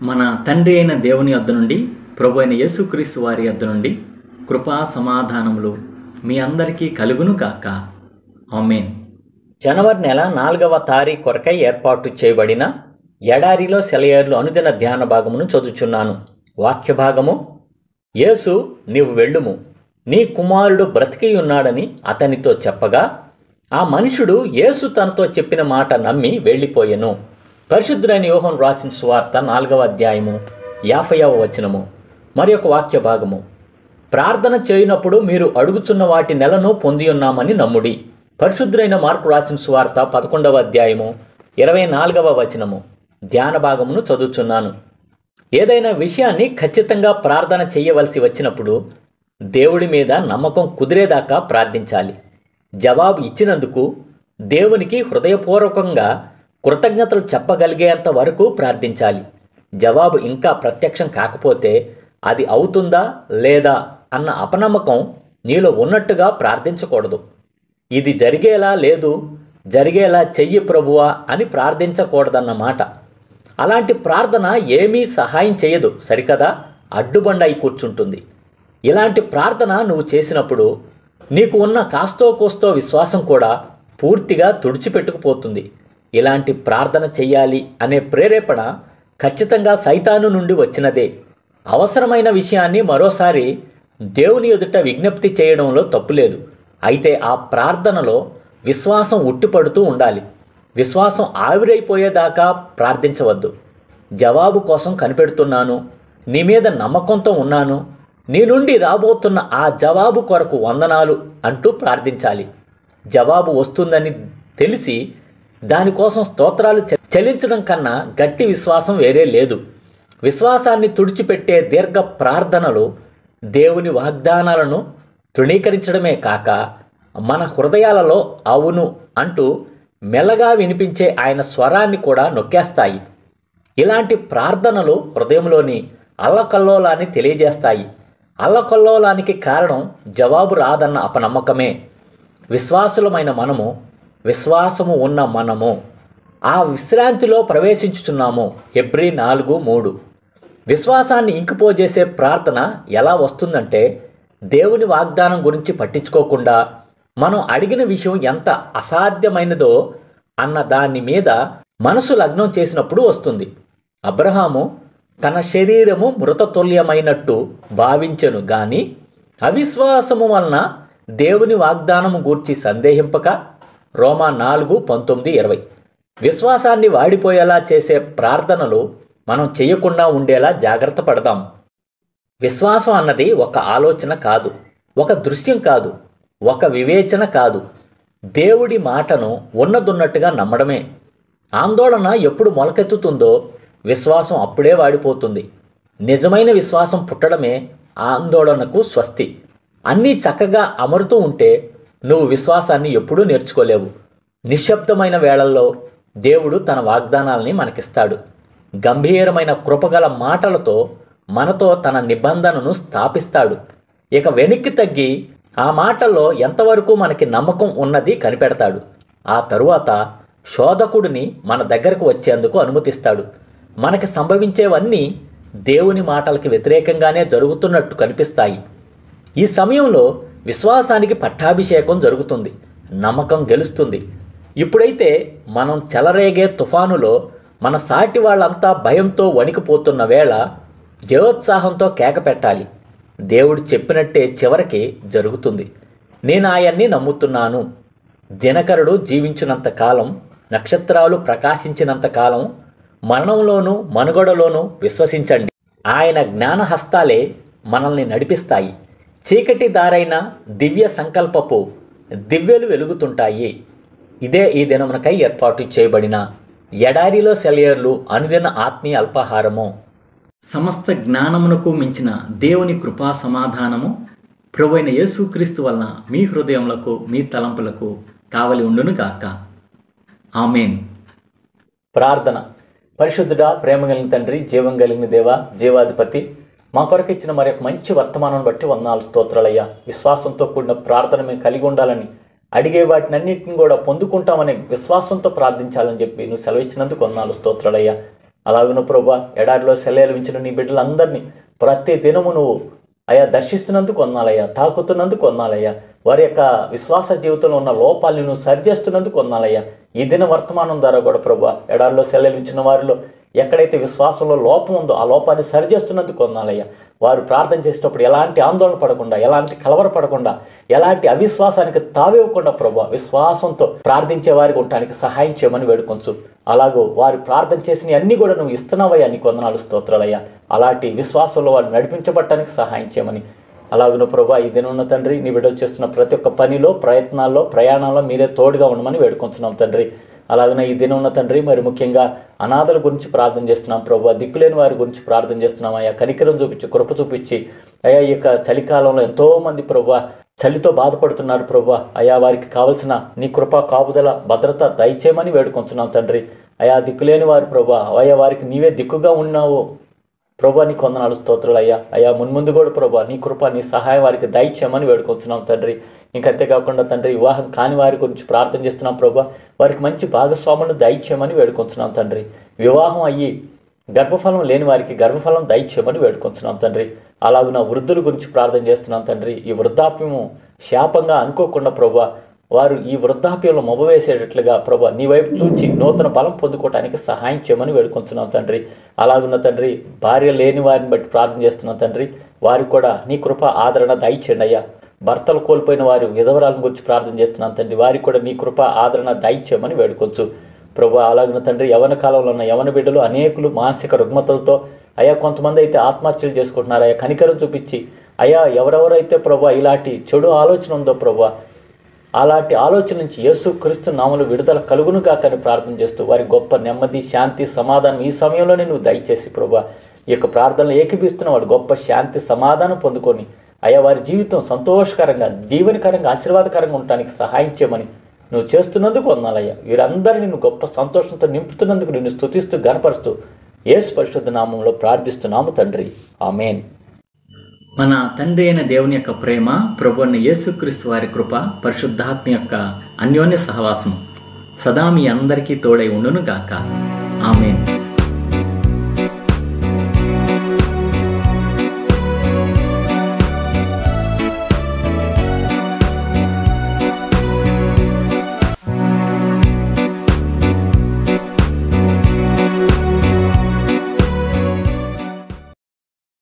మన తండ్రి అయిన దేవుని యొద్ద నుండి, ప్రభు అయిన యేసుక్రీస్తు వారి యొద్ద నుండి కృపా సమాధానములు మీ అందరికీ కలుగును కాక. ఆమేన్. జనవరి నెల 4వ తారీఖు కొరకై ఏర్పాటు చేయబడిన ఎడారిలో సెలయేర్లు అనుదిన ధ్యాన భాగమును చదువుచున్నాను. వాక్య భాగము: యేసు, నీవు వెళ్ళుము, నీ కుమారుడు బ్రతికి ఉన్నాడని అతనితో చెప్పగా, ఆ మనుషుడు యేసు తనతో చెప్పిన మాట నమ్మి వెళ్ళిపోయెను. పరిశుద్ధుడైన యోహాను రాసిన సువార్త 4వ అధ్యాయము 50వ వచనము. మరి ఒక వాక్య భాగము: ప్రార్థన చేయనప్పుడు మీరు అడుగుచున్న వాటి నెలను పొంది ఉన్నామని నమ్ముడి. పరిశుద్ధుడైన మార్కు రాసిన సువార్త 11వ అధ్యాయము 24వ వచనము. ధ్యాన భాగమును చదువుచున్నాను. ఏదైనా విషయాన్ని ఖచ్చితంగా ప్రార్థన చేయవలసి వచ్చినప్పుడు దేవుడి మీద నమ్మకం కుదిరేదాకా ప్రార్థించాలి. జవాబు ఇచ్చినందుకు దేవునికి హృదయపూర్వకంగా కృతజ్ఞతలు చెప్పగలిగేంత వరకు ప్రార్థించాలి. జవాబు ఇంకా ప్రత్యక్షం కాకపోతే అది అవుతుందా లేదా అన్న అపనమ్మకం నీలో ఉన్నట్టుగా ప్రార్థించకూడదు. ఇది జరిగేలా లేదు, జరిగేలా చెయ్యి ప్రభువా అని ప్రార్థించకూడదన్నమాట. అలాంటి ప్రార్థన ఏమీ సహాయం చేయదు, సరికదా? అడ్డుబండ అయి కూర్చుంటుంది. ఇలాంటి ప్రార్థన నువ్వు చేసినప్పుడు నీకు ఉన్న కాస్తో కోస్తో విశ్వాసం కూడా పూర్తిగా తుడిచిపెట్టుకుపోతుంది. ఇలాంటి ప్రార్థన చెయ్యాలి అనే ప్రేరేపణ ఖచ్చితంగా సైతాను నుండి వచ్చినదే. అవసరమైన విషయాన్ని మరోసారి దేవుని ఎదుట విజ్ఞప్తి చేయడంలో తప్పులేదు. అయితే ఆ ప్రార్థనలో విశ్వాసం ఉట్టిపడుతూ ఉండాలి. విశ్వాసం ఆవిరైపోయేదాకా ప్రార్థించవద్దు. జవాబు కోసం కనిపెడుతున్నాను, నీ మీద నమ్మకంతో ఉన్నాను, నీ నుండి రాబోతున్న ఆ జవాబు కొరకు వందనాలు అంటూ ప్రార్థించాలి. జవాబు వస్తుందని తెలిసి దానికోసం స్తోత్రాలు చెల్లించడం కన్నా గట్టి విశ్వాసం వేరే లేదు. విశ్వాసాన్ని తుడిచిపెట్టే దీర్ఘ ప్రార్థనలు దేవుని వాగ్దానాలను తృణీకరించడమే కాక మన హృదయాలలో అవును అంటూ మెల్లగా వినిపించే ఆయన స్వరాన్ని కూడా నొక్కేస్తాయి. ఇలాంటి ప్రార్థనలు హృదయంలోని అల్లకల్లోలాన్ని తెలియజేస్తాయి. అల్లకల్లోలానికి కారణం జవాబు రాదన్న అపనమ్మకమే. విశ్వాసులమైన మనము, విశ్వాసము ఉన్న మనము ఆ విశ్రాంతిలో ప్రవేశించుచున్నాము. హెబ్రీ 4:3. విశ్వాసాన్ని ఇంకిపోజేసే ప్రార్థన ఎలా వస్తుందంటే, దేవుని వాగ్దానం గురించి పట్టించుకోకుండా మనం అడిగిన విషయం ఎంత అసాధ్యమైనదో అన్న దాని మీద మనసు లగ్నం చేసినప్పుడు వస్తుంది. అబ్రహాము తన శరీరము మృతతుల్యమైనట్టు భావించెను గాని అవిశ్వాసము వలన దేవుని వాగ్దానము గూర్చి సందేహింపక. రోమా 4:19-20. విశ్వాసాన్ని వాడిపోయేలా చేసే ప్రార్థనలు మనం చేయకుండా ఉండేలా జాగ్రత్త పడదాం. విశ్వాసం అన్నది ఒక ఆలోచన కాదు, ఒక దృశ్యం కాదు, ఒక వివేచన కాదు. దేవుడి మాటను ఉన్నదున్నట్టుగా నమ్మడమే. ఆందోళన ఎప్పుడు మొలకెత్తుతుందో విశ్వాసం అప్పుడే వాడిపోతుంది. నిజమైన విశ్వాసం పుట్టడమే ఆందోళనకు స్వస్తి. అన్నీ చక్కగా అమరుతూ ఉంటే నువ్వు విశ్వాసాన్ని ఎప్పుడూ నేర్చుకోలేవు. నిశ్శబ్దమైన వేళల్లో దేవుడు తన వాగ్దానాల్ని మనకిస్తాడు. గంభీరమైన కృపగల మాటలతో మనతో తన నిబంధనను స్థాపిస్తాడు. ఇక వెనక్కి తగ్గి ఆ మాటల్లో ఎంతవరకు మనకి నమ్మకం ఉన్నది కనిపెడతాడు. ఆ తరువాత శోధకుడిని మన దగ్గరకు వచ్చేందుకు అనుమతిస్తాడు. మనకి సంభవించేవన్నీ దేవుని మాటలకి వ్యతిరేకంగానే జరుగుతున్నట్టు కనిపిస్తాయి. ఈ సమయంలో విశ్వాసానికి పట్టాభిషేకం జరుగుతుంది, నమ్మకం గెలుస్తుంది. ఇప్పుడైతే మనం చెలరేగే తుఫానులో మన సాటి వాళ్ళంతా భయంతో వణికిపోతున్న వేళ జయోత్సాహంతో కేక పెట్టాలి. దేవుడు చెప్పినట్టే చివరికి జరుగుతుంది. నేను ఆయన్ని నమ్ముతున్నాను. దినకరుడు జీవించినంత కాలం, నక్షత్రాలు ప్రకాశించినంత కాలం మరణంలోనూ మనుగడలోనూ విశ్వసించండి. ఆయన జ్ఞానహస్తాలే మనల్ని నడిపిస్తాయి. చీకటి దారైన దివ్య సంకల్పపు దివ్యలు వెలుగుతుంటాయి. ఇదే ఈ దినమునకై ఏర్పాటు చేయబడిన ఎడారిలో సెలయేర్లు అనుదిన ఆత్మీయ అల్పాహారము. సమస్త జ్ఞానమునకు మించిన దేవుని కృపా సమాధానము ప్రభువైన యేసుక్రీస్తు వలన మీ హృదయములకు, మీ తలంపులకు కావలి ఉండును గాక. ఆమేన్. ప్రార్థన. పరిశుద్ధుడా, ప్రేమ కలిగిన తండ్రి, జీవం కలిగిన దేవ, జీవాధిపతి, మా కొరకు ఇచ్చిన మరి ఒక మంచి వర్తమానం బట్టి వందనాలు, స్తోత్రాలయ్యా. విశ్వాసంతో కూడిన ప్రార్థన మేము కలిగి ఉండాలని, అడిగే వాటిని అన్నింటిని కూడా పొందుకుంటామనే విశ్వాసంతో ప్రార్థించాలని చెప్పి నువ్వు సెలవిచ్చినందుకు వందనాలు, స్తోత్రాలయ్యా. అలాగున ప్రభా ఎడారిలో సెలవించిన నీ బిడ్డలందరినీ ప్రతి దినము నువ్వు అయ్యా దర్శిస్తున్నందుకు వందనాలయ్యా, తాకుతున్నందుకు వందనాలయ్యా, వారి యొక్క విశ్వాస జీవితంలో ఉన్న లోపాలను నువ్వు సరిచేస్తున్నందుకు వందనాలయ్యా. ఈ దిన వర్తమానం ద్వారా కూడా ప్రభా ఎడారిలో సెలవించిన వారిలో ఎక్కడైతే విశ్వాసంలో లోపం ఉందో ఆ లోపాన్ని సరిచేస్తున్నందుకు వందనాలయ్యా. వారు ప్రార్థన చేసేటప్పుడు ఎలాంటి ఆందోళన పడకుండా, ఎలాంటి కలవర పడకుండా, ఎలాంటి అవిశ్వాసానికి తావివ్వకుండా ప్రభా విశ్వాసంతో ప్రార్థించే వారికి ఉండటానికి సహాయం చేయమని వేడుకొంచు. అలాగూ వారు ప్రార్థన చేసిన అన్నీ కూడా నువ్వు ఇస్తున్నావయ్యా, నీకు వందనాలు స్తోత్రాలయ్యా. అలాంటి విశ్వాసంలో వాళ్ళు నడిపించబడటానికి సహాయం చేయమని అలాగున ప్రభా ఈ దినం ఉన్న తండ్రి నీ బిడ్డలు చేస్తున్న ప్రతి ఒక్క పనిలో, ప్రయత్నాల్లో, ప్రయాణాల్లో మీరే తోడుగా ఉండమని వేడుకొంచున్నాం తండ్రి. అలాగనే ఈ దినం ఉన్న తండ్రి మరి ముఖ్యంగా అనాథల గురించి ప్రార్థన చేస్తున్నాం ప్రభు, దిక్కులేని వారి గురించి ప్రార్థన చేస్తున్నాం అయ్యా. కనికరం చూపించి, కృప చూపించి అయ్యా, ఈ యొక్క చలికాలంలో ఎంతోమంది ప్రభు చలితో బాధపడుతున్నారు ప్రభు అయ్యా, వారికి కావలసిన నీ కృప, కాపుదల, భద్రత దయచేయమని వేడుకొంచున్నాం తండ్రి. అయ్యా దిక్కులేని వారు ప్రభు అయ్యా, వారికి నీవే దిక్కుగా ఉన్నావు ప్రభా, నీకు వందనాలు స్తోత్రాలు అయ్యా. అయ్యా మున్ముందు కూడా ప్రభా నీ కృప, నీ సహాయం వారికి దయచేయమని వేడుకొంచున్నాం తండ్రి. ఇంకంతేకాకుండా తండ్రి వివాహం కాని వారి గురించి ప్రార్థన చేస్తున్నాం ప్రభా, వారికి మంచి భాగస్వాములను దయచేయమని వేడుకొంచున్నాం తండ్రి. వివాహం అయ్యి గర్భఫలం లేని వారికి గర్భఫలం దయచేయమని వేడుకొంచున్నాం తండ్రి. అలాగున వృద్ధుల గురించి ప్రార్థన చేస్తున్నాం తండ్రి. ఈ వృద్ధాప్యము శాపంగా అనుకోకుండా ప్రభా వారు ఈ వృద్ధాప్యంలో మొబవేసేటట్లుగా ప్రభా నీ వైపు చూచి నూతన బలం పొందుకోవడానికి సహాయం చేయమని వేడుకొంచున్నాం తండ్రి. అలాగున్న తండ్రి భార్య లేని వారిని బట్టి ప్రార్థన చేస్తున్నాం తండ్రి. వారికి కూడా నీ కృప, ఆదరణ దయచేయండి అయ్యా. భర్తలు కోల్పోయిన వారు విధవరాలను గురించి ప్రార్థన చేస్తున్నాం తండ్రి. వారికి కూడా నీ కృప, ఆదరణ దయచేయమని వేడుకొంచు ప్రభా. అలాగున్న తండ్రి యవన కాలంలో ఉన్న యవన బిడ్డలు అనేకులు మానసిక రుగ్మతలతో అయ్యా, కొంతమంది అయితే ఆత్మహత్యలు చేసుకుంటున్నారు అయ్యా. కనికరం చూపించి అయ్యా, ఎవరెవరైతే ప్రభా ఇలాంటి చెడు ఆలోచన ఉందో ప్రభా అలాంటి ఆలోచన నుంచి యేసుక్రీస్తు నామములో విడుదల కలుగును కాకని ప్రార్థన చేస్తూ వారి గొప్ప నెమ్మది, శాంతి, సమాధానం ఈ సమయంలోనే నువ్వు దయచేసి ప్రభా ఈ యొక్క ప్రార్థనలు ఏకీపిస్తున్న వాడు గొప్ప శాంతి, సమాధానం పొందుకొని అయ్యా వారి జీవితం సంతోషకరంగా, జీవనకరంగా, ఆశీర్వాదకరంగా ఉండటానికి సహాయం చేయమని నువ్వు చేస్తున్నందుకు వందనాలయ్యా. వీరందరినీ నువ్వు గొప్ప సంతోషంతో నింపుతున్నందుకు నిన్ను స్తుతిస్తూ గణపరుస్తూ యేసు పరిశుద్ధ నామంలో ప్రార్థిస్తున్నాము తండ్రి. ఆమేన్. మన తండ్రి అయిన దేవుని యొక్క ప్రేమ, ప్రభువైన యేసుక్రీస్తు వారి కృప, పరిశుద్ధాత్మ యొక్క అన్యోన్య సహవాసం సదా మీ అందరికీ తోడై ఉండును గాక. ఆమేన్.